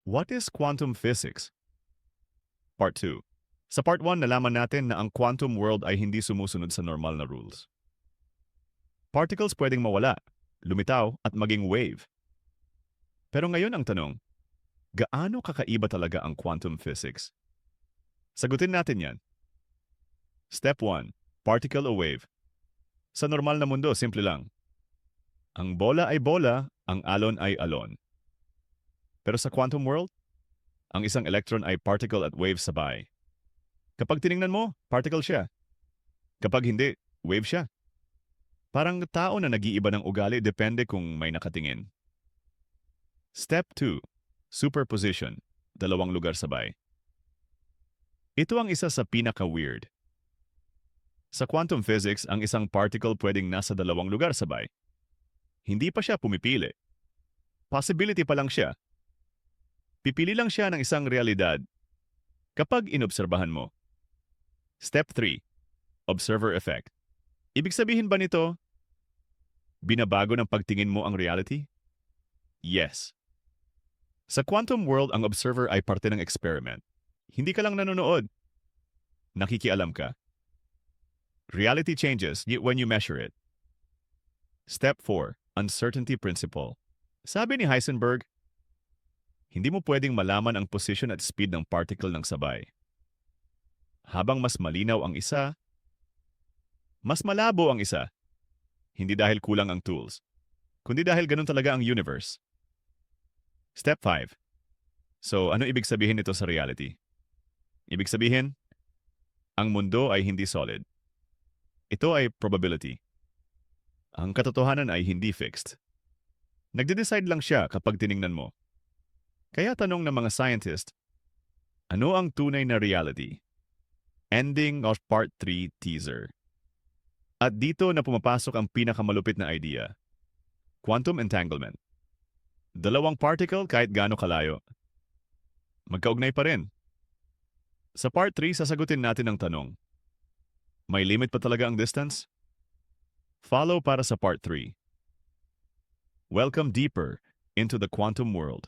What is quantum physics? Part 2. Sa Part 1, nalaman natin na ang quantum world ay hindi sumusunod sa normal na rules. Particles pwedeng mawala, lumitaw at maging wave. Pero ngayon ang tanong, gaano kakaiba talaga ang quantum physics? Sagutin natin yan. Step 1. Particle o wave. Sa normal na mundo, simple lang. Ang bola ay bola, ang alon ay alon. Pero sa quantum world, ang isang electron ay particle at wave sabay. Kapag tiningnan mo, particle siya. Kapag hindi, wave siya. Parang tao na nag-iiba ng ugali depende kung may nakatingin. Step 2. Superposition. Dalawang lugar sabay. Ito ang isa sa pinaka-weird. Sa quantum physics, ang isang particle pwedeng nasa dalawang lugar sabay. Hindi pa siya pumipili. Possibility pa lang siya. Pipili lang siya ng isang realidad kapag inobserbahan mo. Step 3. Observer effect. Ibig sabihin ba nito, binabago ng pagtingin mo ang reality? Yes. Sa quantum world, ang observer ay parte ng experiment. Hindi ka lang nanonood. Nakikialam ka. Reality changes when you measure it. Step 4. Uncertainty principle. Sabi ni Heisenberg, hindi mo pwedeng malaman ang position at speed ng particle ng sabay. Habang mas malinaw ang isa, mas malabo ang isa. Hindi dahil kulang ang tools, kundi dahil ganun talaga ang universe. Step 5. So, ano ibig sabihin nito sa reality? Ibig sabihin, ang mundo ay hindi solid. Ito ay probability. Ang katotohanan ay hindi fixed. Nagde-decide lang siya kapag tiningnan mo. Kaya tanong ng mga scientist, ano ang tunay na reality? Ending of Part 3 teaser. At dito na pumapasok ang pinakamalupit na idea. Quantum entanglement. Dalawang particle kahit gaano kalayo. Magkaugnay pa rin. Sa Part 3, sasagutin natin ang tanong. May limit pa talaga ang distance? Follow para sa Part 3. Welcome deeper into the quantum world.